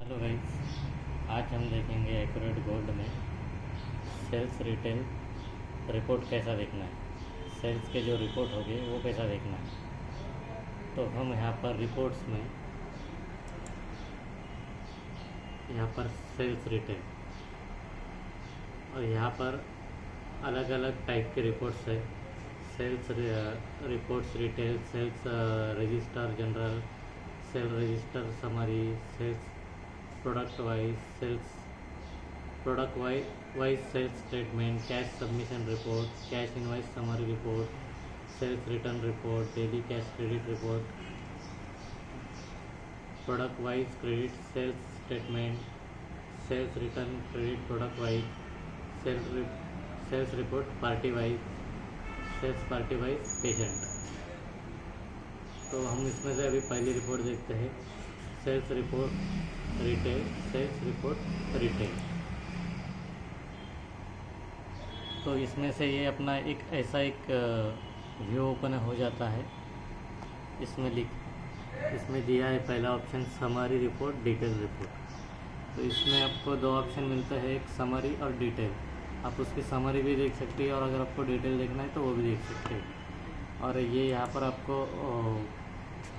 Hello guys, आज हम देखेंगे एक्यूरेट गोल्ड में सेल्स रिटेल रिपोर्ट कैसा देखना है। सेल्स के जो रिपोर्ट हो गए वो कैसा देखना है। तो हम यहाँ पर रिपोर्ट्स में यहाँ पर सेल्स रिटेल और यहाँ पर अलग अलग टाइप के रिपोर्ट्स है। Sales reports retail, sales register general, sale register summary, sales product wise sales statement, cash submission report, cash invoice summary report, sales return report, daily cash credit report, product wise credit sales statement, sales return credit product wise, sales report party wise, sales party wise patient. तो हम इसमें से अभी पहली report देखते हैं, sales report retail, sales report retail. तो इसमें से ये अपना एक ऐसा एक व्यू ओपन हो जाता है। इसमें दिया है पहला option summary report, detail report. तो इसमें आपको दो ऑप्शन मिलता है, एक समरी और डिटेल। आप उसकी समरी भी देख सकते हैं और अगर आपको डिटेल देखना है तो वो भी देख सकते हैं। और ये यहाँ पर आपको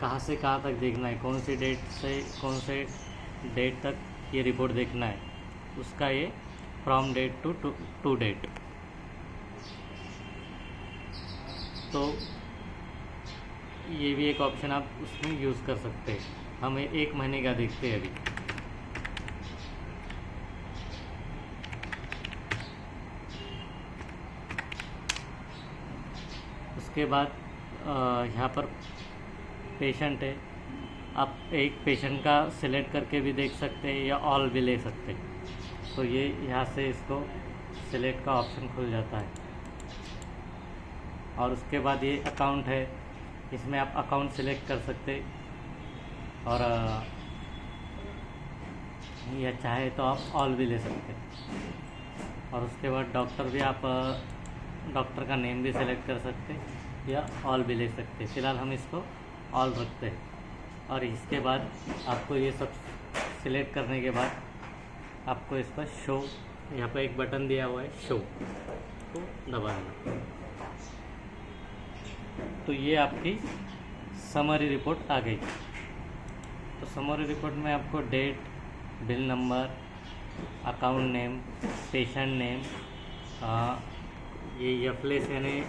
कहाँ से कहाँ तक देखना है, कौन सी डेट से कौन से डेट तक ये रिपोर्ट देखना है, उसका ये फ्रॉम डेट टू डेट। तो ये भी एक ऑप्शन आप उसमें यूज़ कर सकते हैं। हम एक महीने का देखते हैं अभी। उसके बाद यहाँ पर पेशेंट है, आप एक पेशेंट का सिलेक्ट करके भी देख सकते हैं या ऑल भी ले सकते हैं। तो ये यहाँ से इसको सिलेक्ट का ऑप्शन खुल जाता है। और उसके बाद ये अकाउंट है, इसमें आप अकाउंट सिलेक्ट कर सकते हैं और या चाहे तो आप ऑल भी ले सकते हैं। और उसके बाद डॉक्टर भी आप डॉक्टर का नेम भी सिलेक्ट कर सकते हैं या ऑल भी ले सकते हैं। फ़िलहाल हम इसको ऑल रखते हैं। और इसके बाद आपको ये सब सिलेक्ट करने के बाद आपको इस पर शो, यहाँ पर एक बटन दिया हुआ है शो, तो दबाना। तो ये आपकी समरी रिपोर्ट आ गई। तो समरी रिपोर्ट में आपको date, bill number, account name, patient name, ये एफलेस यानी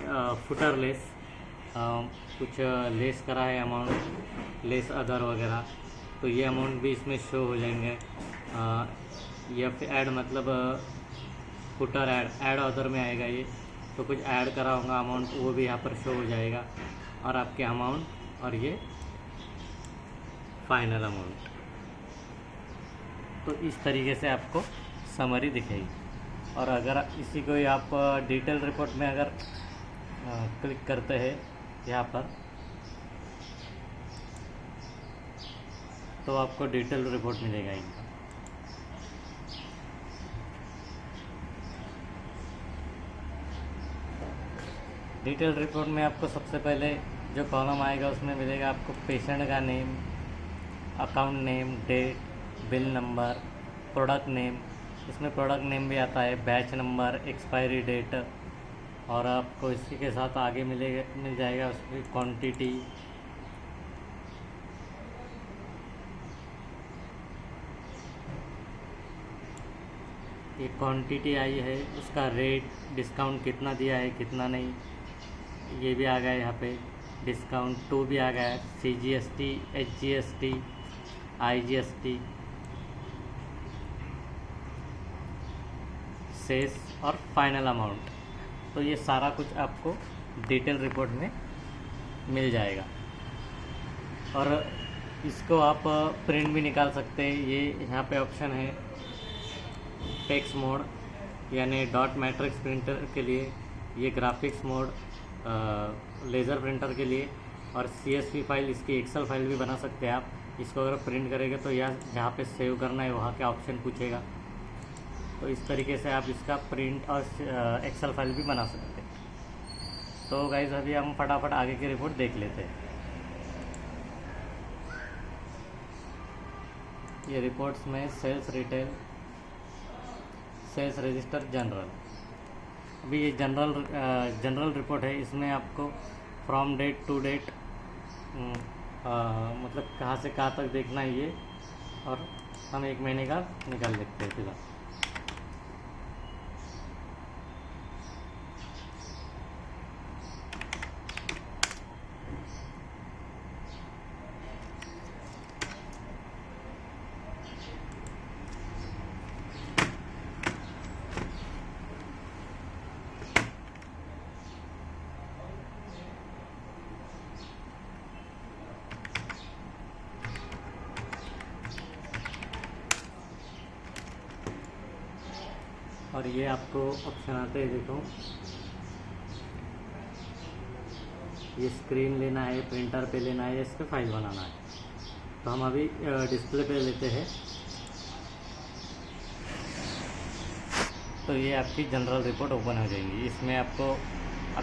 फुटर लेस, कुछ लेस करा है अमाउंट, लेस अदर वगैरह, तो ये अमाउंट भी इसमें शो हो जाएंगे। एफ ऐड मतलब फुटर ऐड अदर में आएगा ये, तो कुछ ऐड करा होगा अमाउंट वो भी यहाँ पर शो हो जाएगा। और आपके अमाउंट और ये फाइनल अमाउंट। तो इस तरीके से आपको समरी दिखेगी। और अगर इसी को आप डिटेल रिपोर्ट में अगर क्लिक करते हैं यहाँ पर, तो आपको डिटेल रिपोर्ट मिलेगा इनका। डिटेल रिपोर्ट में आपको सबसे पहले जो कॉलम आएगा उसमें मिलेगा आपको पेशेंट का name, account name, date, bill number, product name. इसमें प्रोडक्ट नेम भी आता है, बैच नंबर, एक्सपायरी डेट। और आपको इसी के साथ आगे मिल जाएगा उसकी क्वांटिटी, ये क्वांटिटी आई है, उसका रेट, डिस्काउंट कितना दिया है कितना नहीं, ये भी आ गया यहाँ पे। डिस्काउंट 2 भी आ गया है, CGST, HGST, IGST, सेस और फाइनल अमाउंट। तो ये सारा कुछ आपको डिटेल रिपोर्ट में मिल जाएगा। और इसको आप प्रिंट भी निकाल सकते हैं। ये यहाँ पे ऑप्शन है टेक्स्ट मोड यानी डॉट मैट्रिक्स प्रिंटर के लिए, ये ग्राफिक्स मोड लेज़र प्रिंटर के लिए, और CSV फाइल, इसकी एक्सेल फाइल भी बना सकते हैं आप। इसको अगर प्रिंट करेंगे तो यहाँ जहाँ पे सेव करना है वहाँ का ऑप्शन पूछेगा। तो इस तरीके से आप इसका प्रिंट और एक्सेल फाइल भी बना सकते हैं। तो गाइस अभी हम फटाफट आगे की रिपोर्ट देख लेते हैं। ये रिपोर्ट्स में sales retail, sales register, general. अभी ये जनरल रिपोर्ट है, इसमें आपको फ्रॉम डेट टू डेट मतलब कहाँ से कहाँ तक देखना है ये, और हम 1 महीने का निकाल लेते हैं फिलहाल। और ये आपको ऑप्शन आते हैं, देखो ये स्क्रीन लेना है, प्रिंटर पे लेना है, इस पर फाइल बनाना है। तो हम अभी डिस्प्ले पे लेते हैं। तो ये आपकी जनरल रिपोर्ट ओपन हो जाएगी। इसमें आपको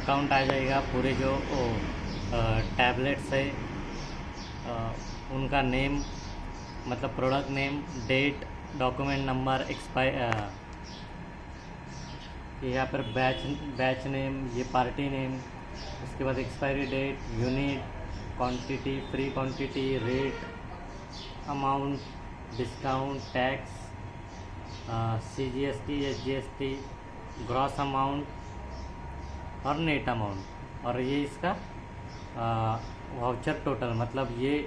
अकाउंट आ जाएगा, पूरे जो टैबलेट्स है उनका नेम, मतलब product name, date, document number, यहाँ पर बैच नेम, ये पार्टी नेम, उसके बाद expiry date, unit, quantity, free quantity, rate, amount, discount, tax, CGST, SGST, gross amount और नेट अमाउंट। और ये इसका वाउचर टोटल, मतलब ये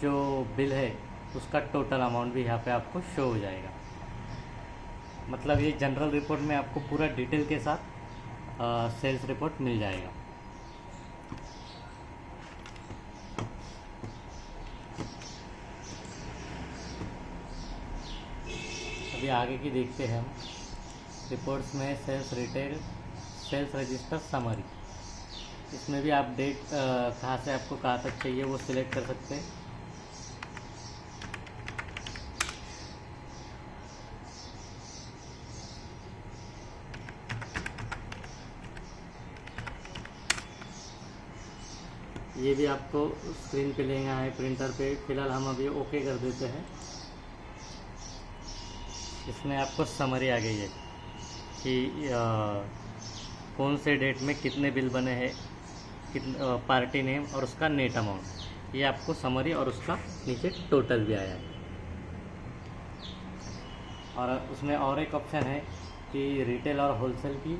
जो बिल है उसका टोटल अमाउंट भी यहाँ पे आपको शो हो जाएगा। मतलब ये जनरल रिपोर्ट में आपको पूरा डिटेल के साथ सेल्स रिपोर्ट मिल जाएगा। अभी आगे की देखते हैं हम। रिपोर्ट्स में sales retail, sales register, summary. इसमें भी आप डेट कहाँ से आपको कहाँ तक चाहिए वो सिलेक्ट कर सकते हैं। ये भी आपको स्क्रीन पे लेना है, प्रिंटर पे। फिलहाल हम अभी ओके कर देते हैं। इसमें आपको समरी आ गई है कि कौन से डेट में कितने बिल बने हैं, पार्टी नेम और उसका नेट अमाउंट। ये आपको समरी और उसका नीचे टोटल भी आया है। और उसमें और एक ऑप्शन है कि रिटेल और होलसेल की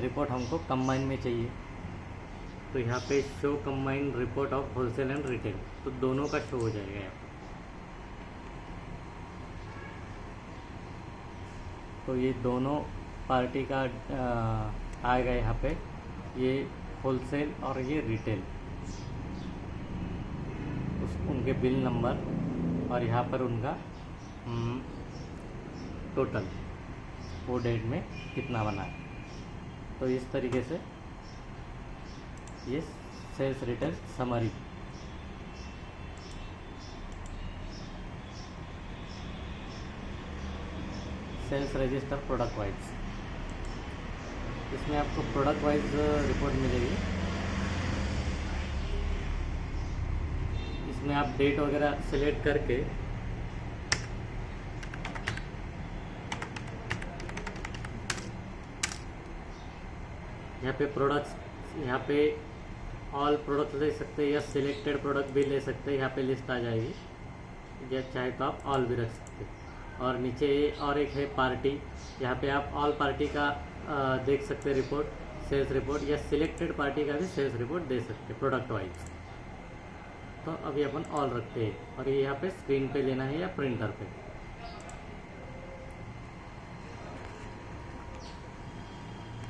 रिपोर्ट हमको कंबाइन में चाहिए। तो यहाँ पे show combined report of wholesale and retail, तो दोनों का शो हो जाएगा यहाँ पे। तो ये दोनों पार्टी का आएगा यहाँ पे, ये होलसेल और ये रिटेल, उनके बिल नंबर और यहाँ पर उनका टोटल, वो डेट में कितना बना है। तो इस तरीके से ये sales retail summary. Sales register product wise, इसमें आपको प्रोडक्ट वाइज रिपोर्ट मिलेगी। इसमें आप डेट वगैरह सिलेक्ट करके यहाँ पे प्रोडक्ट्स, यहाँ पे ऑल प्रोडक्ट ले सकते हैं या सिलेक्टेड प्रोडक्ट भी ले सकते हैं। यहाँ पे लिस्ट आ जाएगी, या चाहे तो आप ऑल भी रख सकते हैं। और नीचे और एक है पार्टी, यहाँ पे आप ऑल पार्टी का देख सकते हैं रिपोर्ट, सेल्स रिपोर्ट, या सिलेक्टेड पार्टी का भी सेल्स रिपोर्ट दे सकते हैं प्रोडक्ट वाइज। तो अभी अपन ऑल रखते हैं और ये यहाँ पे स्क्रीन पे लेना है या प्रिंटर पे।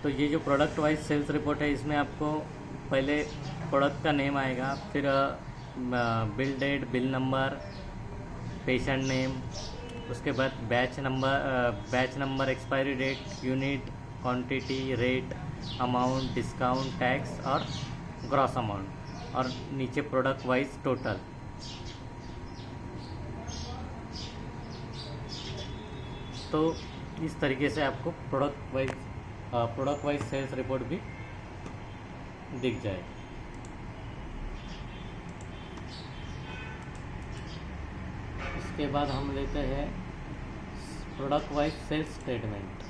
तो ये जो प्रोडक्ट वाइज सेल्स रिपोर्ट है, इसमें आपको पहले प्रोडक्ट का नेम आएगा, फिर bill date, bill number, patient name, उसके बाद batch number, expiry date, unit, quantity, rate, amount, discount, tax और ग्रॉस अमाउंट, और नीचे प्रोडक्ट वाइज टोटल। तो इस तरीके से आपको प्रोडक्ट वाइज सेल्स रिपोर्ट भी दिख जाए। उसके बाद हम लेते हैं product wise sales statement.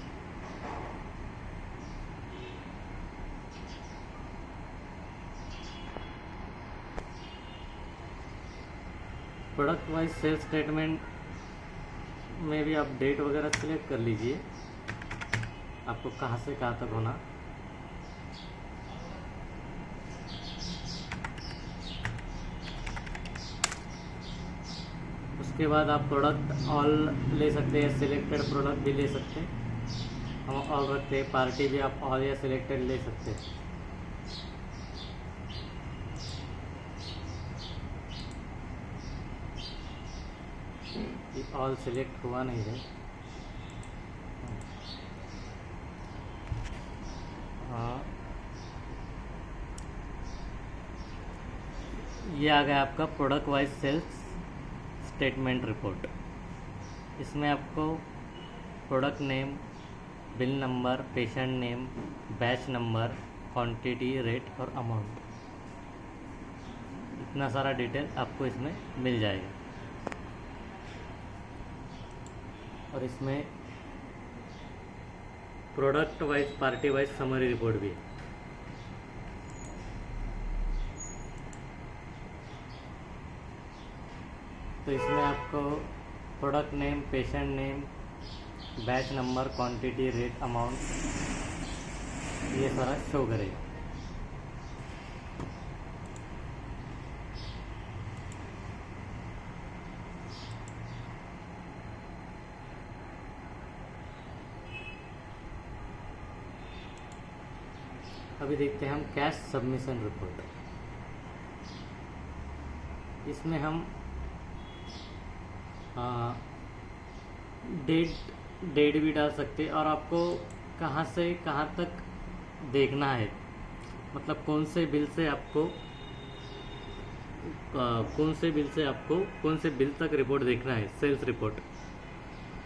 Product wise sales statement में भी आप डेट वगैरह सिलेक्ट कर लीजिए, आपको कहाँ से कहाँ तक होना। उसके बाद आप प्रोडक्ट ऑल ले सकते हैं, सिलेक्टेड प्रोडक्ट भी ले सकते हैं, हम ऑल रखते हैं। पार्टी भी आप ऑल या सिलेक्टेड ले सकते हैं। ऑल सिलेक्ट हुआ नहीं है। हाँ, ये आ गया आपका product wise sales statement report. इसमें आपको product name, bill number, patient name, batch number, quantity, rate और अमाउंट, इतना सारा डिटेल आपको इसमें मिल जाएगा। और इसमें product wise, party wise summary report भी है। तो इसमें आपको product name, patient name, batch number, quantity, rate, amount, ये सारा शो करेगा। अभी देखते हैं हम कैश सबमिशन रिपोर्ट। इसमें हम डेट भी डाल सकते हैं और आपको कहाँ से कहाँ तक देखना है, मतलब कौन से बिल से आपको कौन से बिल तक रिपोर्ट देखना है, सेल्स रिपोर्ट,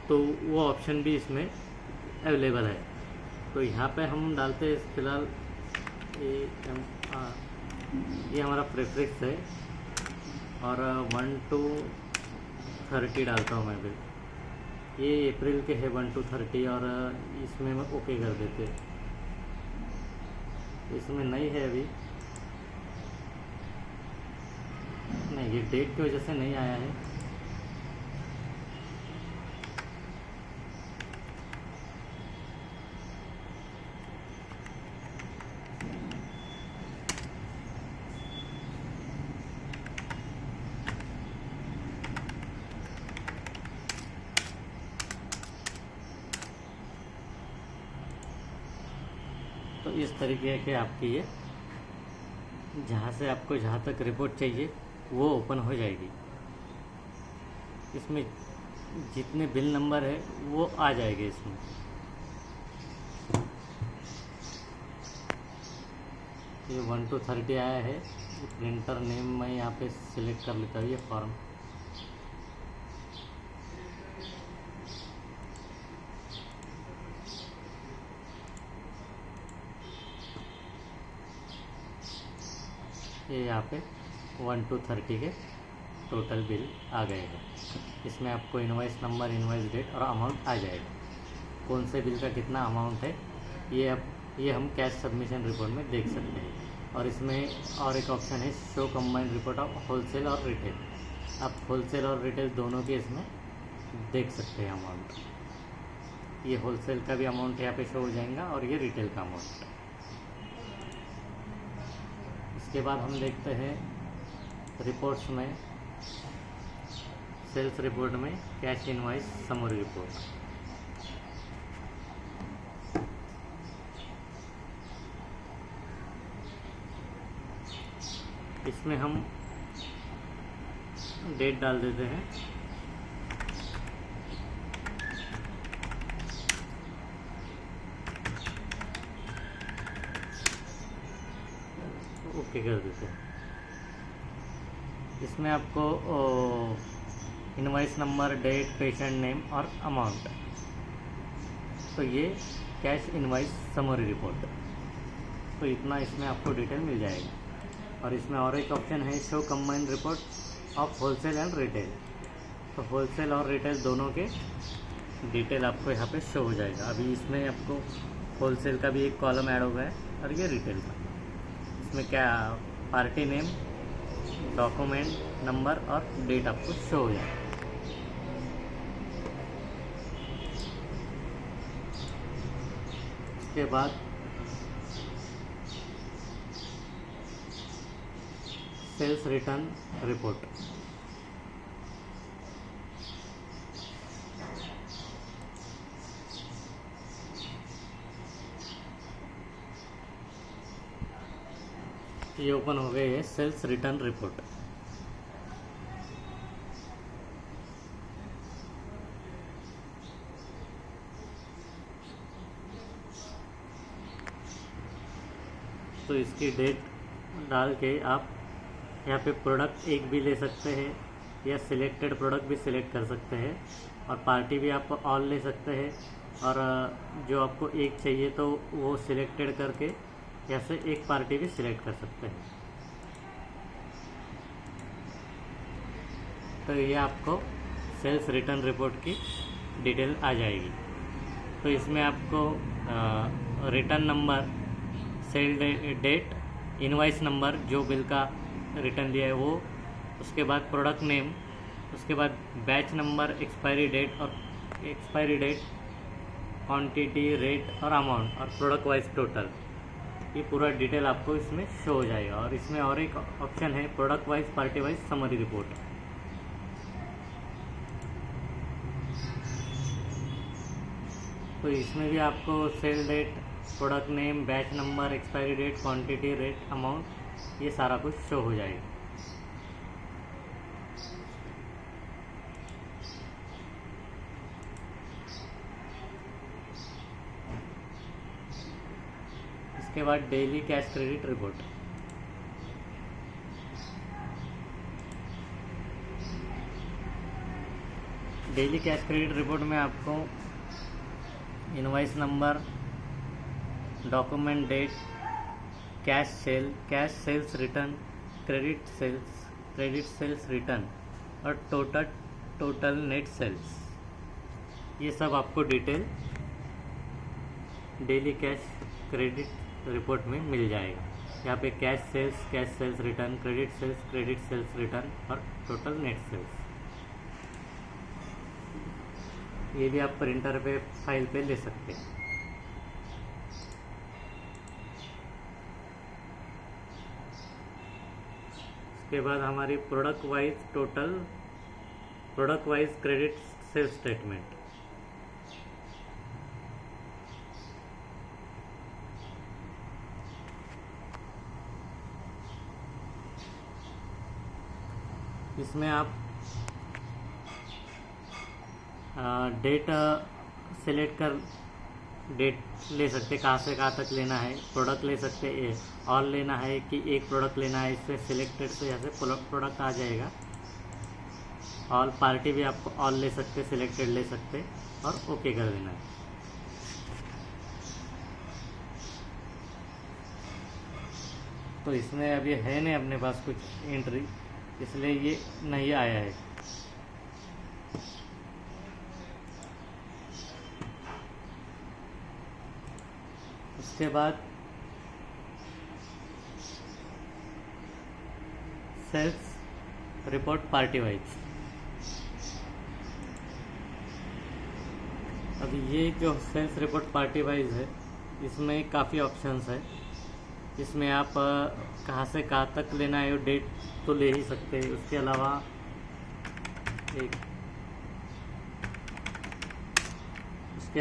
तो वो ऑप्शन भी इसमें अवेलेबल है। तो यहाँ पे हम डालते हैं फिलहाल ये हमारा प्रेफरेंस है और 1 to 30 डालता हूँ मैं बिल। ये अप्रैल के है 1 to 30 और इसमें मैं ओके कर देते। इसमें नहीं है अभी, नहीं, ये डेट की वजह से नहीं आया है। तो इस तरीके के आपकी ये जहाँ से आपको जहाँ तक रिपोर्ट चाहिए वो ओपन हो जाएगी। इसमें जितने बिल नंबर है वो आ जाएंगे इसमें। ये 1 to 30 आया है। प्रिंटर नेम मैं यहाँ पे सिलेक्ट कर लेता हूँ, ये फॉर्म। ये यहाँ पे 1 to 30 के टोटल बिल आ गए हैं। इसमें आपको इनवॉइस नंबर, इनवॉइस डेट और अमाउंट आ जाएगा। कौन से बिल का कितना अमाउंट है ये हम कैश सबमिशन रिपोर्ट में देख सकते हैं। और इसमें और एक ऑप्शन है show combined report of wholesale और रिटेल। आप होलसेल और रिटेल दोनों के इसमें देख सकते हैं अमाउंट। ये होलसेल का भी अमाउंट यहाँ पे शो हो जाएगा और ये रिटेल का अमाउंट। इसके बाद हम देखते हैं रिपोर्ट्स में, सेल्स रिपोर्ट में कैश इनवॉइस समरी रिपोर्ट। इसमें हम डेट डाल देते हैं। ओके कर देते हैं। इसमें आपको invoice number, date, patient name और अमाउंट, तो ये कैश इनवॉइस समरी रिपोर्ट, तो इतना इसमें आपको डिटेल मिल जाएगा। और इसमें और एक ऑप्शन है show combined report of wholesale and retail. तो होलसेल और रिटेल दोनों के डिटेल आपको यहाँ पे शो हो जाएगा। अभी इसमें आपको होलसेल का भी एक कॉलम ऐड हो गया है और ये रिटेल का। इसमें क्या पार्टी नेम, डॉक्यूमेंट नंबर और डेट आपको शो हो जाएगा। उसके बाद सेल्स रिटर्न रिपोर्ट। ये ओपन हो गई है सेल्स रिटर्न रिपोर्ट। तो इसकी डेट डाल के आप यहाँ पे प्रोडक्ट एक भी ले सकते हैं या सिलेक्टेड प्रोडक्ट भी सिलेक्ट कर सकते हैं, और पार्टी भी आप ऑल ले सकते हैं, और जो आपको एक चाहिए तो वो सिलेक्टेड करके यहाँ से एक पार्टी भी सिलेक्ट कर सकते हैं। तो ये आपको सेल्स रिटर्न रिपोर्ट की डिटेल आ जाएगी। तो इसमें आपको return number, sale date, invoice number जो बिल का रिटर्न लिया है वो, उसके बाद प्रोडक्ट नेम, उसके बाद batch number, expiry date, quantity, rate और अमाउंट और प्रोडक्ट वाइज टोटल, ये पूरा डिटेल आपको इसमें शो हो जाएगा। और इसमें और एक ऑप्शन है product wise, party wise summary report. तो इसमें भी आपको sale date, product name, batch number, expiry date, quantity, rate, amount, ये सारा कुछ शो हो जाएगा। इसके बाद daily cash credit report. Daily cash credit report में आपको invoice number, document date, cash sales return, credit sales return और टोटल नेट सेल्स, ये सब आपको detail daily cash credit report में मिल जाएगा। यहाँ पे cash sales return, credit sales return और टोटल नेट सेल्स, ये भी आप प्रिंटर पे फाइल पे ले सकते हैं। उसके बाद हमारी product wise credit sales statement. इसमें आप डेट सेलेक्ट कर डेट ले सकते, कहाँ से कहाँ तक लेना है, प्रोडक्ट ले सकते, ऑल लेना है कि एक प्रोडक्ट लेना है, इससे सिलेक्टेड से यहाँ से प्रोडक्ट आ जाएगा। ऑल पार्टी भी आपको ऑल ले सकते, सिलेक्टेड ले सकते और ओके कर देना है। तो इसमें अभी है नहीं अपने पास कुछ एंट्री, इसलिए ये नहीं आया है। उसके बाद सेल्स रिपोर्ट पार्टी वाइज। अभी ये जो सेल्स रिपोर्ट पार्टी वाइज है, इसमें काफ़ी ऑप्शंस है। इसमें आप कहाँ से कहाँ तक लेना है वो डेट तो ले ही सकते हैं। उसके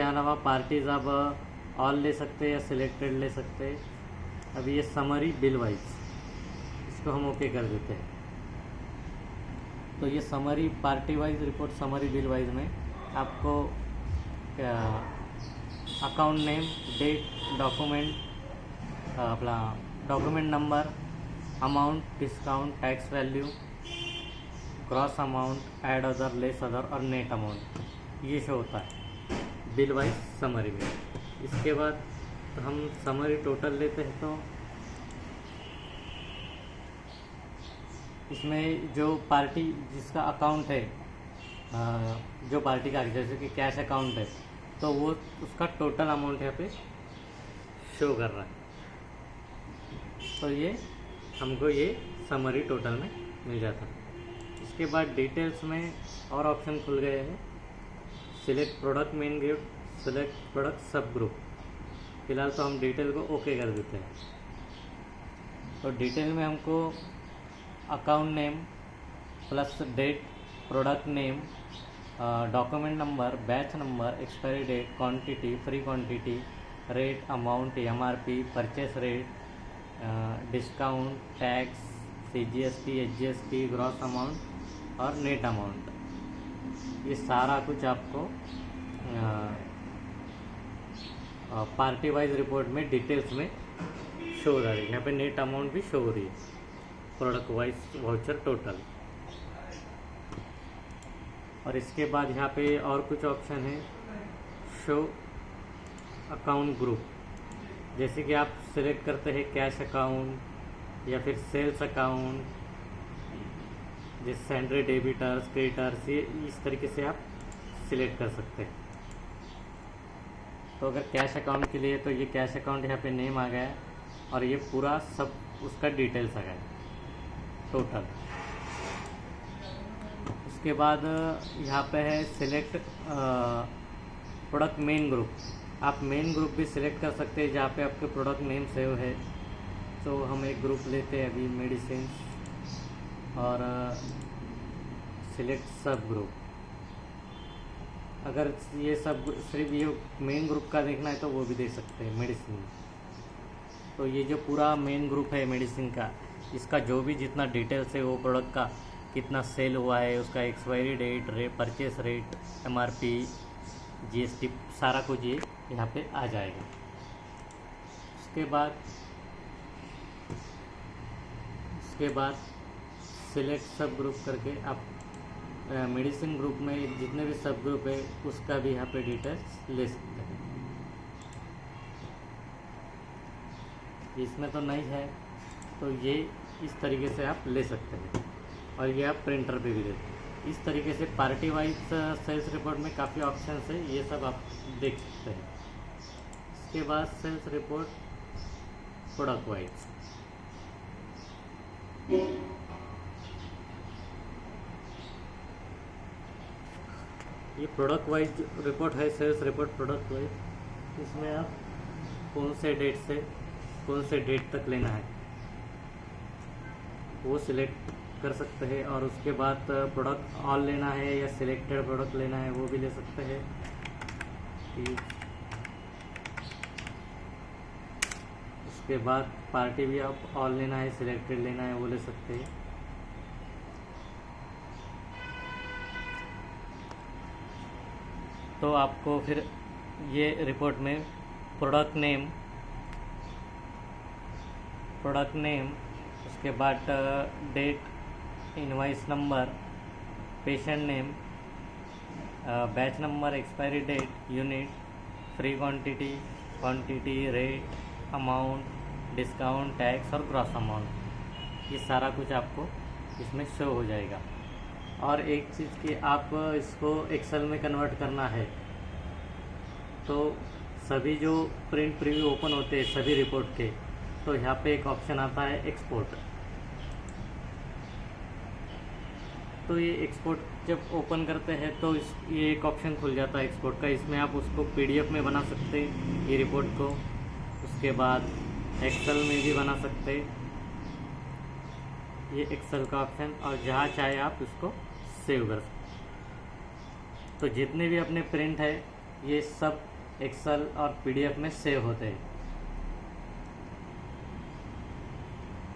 अलावा पार्टीज आप ऑल ले सकते हैं या सिलेक्टेड ले सकते हैं। अभी ये समरी बिल वाइज, इसको हम ओके कर देते हैं। तो ये summary party wise report, summary bill wise में आपको अकाउंट नेम, डेट, डॉक्यूमेंट, अपना document number, amount, discount, tax value, cross amount, add other, less other और नेट अमाउंट, ये शो होता है बिल वाइज समरी में। इसके बाद हम समरी टोटल लेते हैं, तो इसमें जो पार्टी जिसका अकाउंट है जो पार्टी का जैसे कि कैश अकाउंट है तो वो उसका टोटल अमाउंट यहाँ पे शो कर रहा है। तो ये हमको ये समरी टोटल में मिल जाता है। इसके बाद डिटेल्स में और ऑप्शन खुल गए हैं। Select product main group, select product सब ग्रुप। फिलहाल तो हम डिटेल को ओके कर देते हैं। तो डिटेल में हमको account name plus date, product name, document number, batch number, expiry date, quantity, free quantity, rate, amount, MRP, purchase rate, discount, tax, CGST, HGST, gross amount और नेट अमाउंट, ये सारा कुछ आपको पार्टी वाइज रिपोर्ट में details में show हो रहा है। यहाँ पे नेट अमाउंट भी शो हो रही है, प्रोडक्ट वाइज वाउचर टोटल। और इसके बाद यहाँ पे और कुछ ऑप्शन है, शो अकाउंट ग्रुप। जैसे कि आप सिलेक्ट करते हैं कैश अकाउंट या फिर सेल्स अकाउंट, जैसे सैंड्री, डेबिटर्स, क्रेडिटर्स, ये इस तरीके से आप सिलेक्ट कर सकते हैं। तो अगर कैश अकाउंट के लिए तो ये कैश अकाउंट यहाँ पे नेम आ गया है और ये पूरा सब उसका डिटेल्स आ गया है टोटल। उसके बाद यहाँ पे है सिलेक्ट प्रोडक्ट मेन ग्रुप। आप मेन ग्रुप भी सिलेक्ट कर सकते हैं जहाँ पे आपके प्रोडक्ट नेम सेव है। तो हम एक ग्रुप लेते हैं अभी मेडिसिन और सिलेक्ट सब ग्रुप। अगर ये सब सिर्फ ये मेन ग्रुप का देखना है तो वो भी दे सकते हैं मेडिसिन। तो ये जो पूरा मेन ग्रुप है मेडिसिन का, इसका जो भी जितना डिटेल्स है वो प्रोडक्ट का कितना सेल हुआ है, उसका expiry date, purchase rate, MRP, GST, सारा कुछ ये यहाँ पे आ जाएगा। उसके बाद सिलेक्ट सब ग्रुप करके आप मेडिसिन ग्रुप में जितने भी सब ग्रुप है उसका भी यहाँ पे डिटेल्स ले सकते हैं। इसमें तो नहीं है तो ये इस तरीके से आप ले सकते हैं और ये आप प्रिंटर पे भी देते हैं। इस तरीके से पार्टी वाइज सेल्स रिपोर्ट में काफ़ी ऑप्शन है, ये सब आप देख सकते हैं। इसके बाद सेल्स रिपोर्ट प्रोडक्ट वाइज। ये प्रोडक्ट वाइज रिपोर्ट है, सेल्स रिपोर्ट प्रोडक्ट वाइज। इसमें आप कौन से डेट से कौन से डेट तक लेना है वो सिलेक्ट कर सकते हैं। और उसके बाद प्रोडक्ट ऑल लेना है या सिलेक्टेड प्रोडक्ट लेना है वो भी ले सकते हैं। उसके बाद पार्टी भी आप ऑल लेना है, सिलेक्टेड लेना है वो ले सकते हैं। तो आपको फिर ये रिपोर्ट में प्रोडक्ट नेम, उसके बाद date, invoice number, patient name, batch number, expiry date, unit, free quantity, rate, amount, discount, tax और ग्रॉस अमाउंट, ये सारा कुछ आपको इसमें शो हो जाएगा। और एक चीज़ कि आप इसको एक्सेल में कन्वर्ट करना है तो सभी जो प्रिंट प्रीव्यू ओपन होते हैं सभी रिपोर्ट के, तो यहाँ पे एक ऑप्शन आता है एक्सपोर्ट। तो ये एक्सपोर्ट जब ओपन करते हैं तो ये एक ऑप्शन खुल जाता है एक्सपोर्ट का। इसमें आप उसको पीडीएफ में बना सकते हैं ये रिपोर्ट को, उसके बाद एक्सेल में भी बना सकते हैं, ये एक्सेल का ऑप्शन। और जहाँ चाहे आप इसको सेव कर सकते। तो जितने भी अपने प्रिंट है ये सब एक्सेल और पीडीएफ में सेव होते हैं।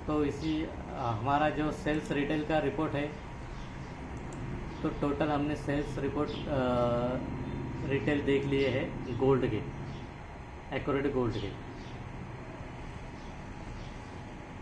तो इसी हमारा जो सेल्स रिटेल का रिपोर्ट है, तो टोटल हमने सेल्स रिपोर्ट रिटेल देख लिए हैं गोल्ड के, एक्यूरेट गोल्ड के।